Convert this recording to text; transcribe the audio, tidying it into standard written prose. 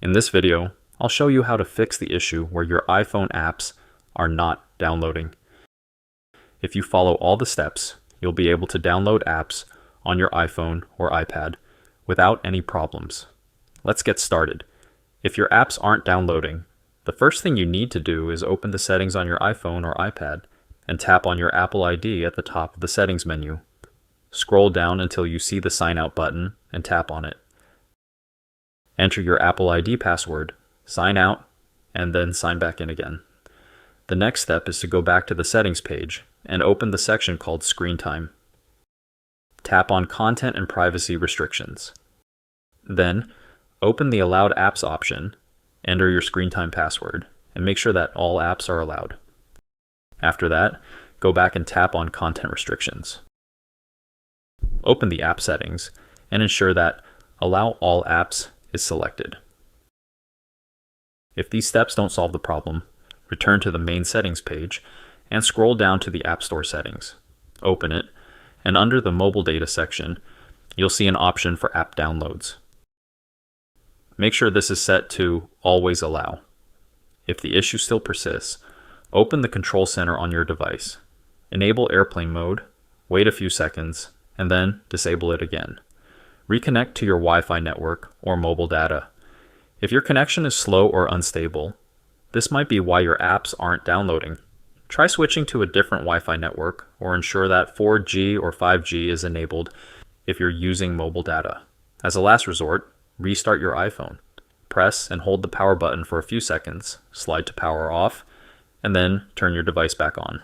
In this video, I'll show you how to fix the issue where your iPhone apps are not downloading. If you follow all the steps, you'll be able to download apps on your iPhone or iPad without any problems. Let's get started. If your apps aren't downloading, the first thing you need to do is open the settings on your iPhone or iPad and tap on your Apple ID at the top of the settings menu. Scroll down until you see the Sign Out button and tap on it. Enter your Apple ID password, sign out, and then sign back in again. The next step is to go back to the settings page and open the section called Screen Time. Tap on Content and Privacy Restrictions. Then, open the Allowed Apps option, enter your screen time password, and make sure that all apps are allowed. After that, go back and tap on Content Restrictions. Open the app settings and ensure that Allow All Apps is selected. If these steps don't solve the problem, return to the main settings page and scroll down to the App Store settings. Open it, and under the mobile data section, you'll see an option for app downloads. Make sure this is set to Always Allow. If the issue still persists, open the control center on your device. Enable airplane mode, wait a few seconds, and then disable it again. Reconnect to your Wi-Fi network or mobile data. If your connection is slow or unstable, this might be why your apps aren't downloading. Try switching to a different Wi-Fi network or ensure that 4G or 5G is enabled if you're using mobile data. As a last resort, restart your iPhone. Press and hold the power button for a few seconds, slide to power off, and then turn your device back on.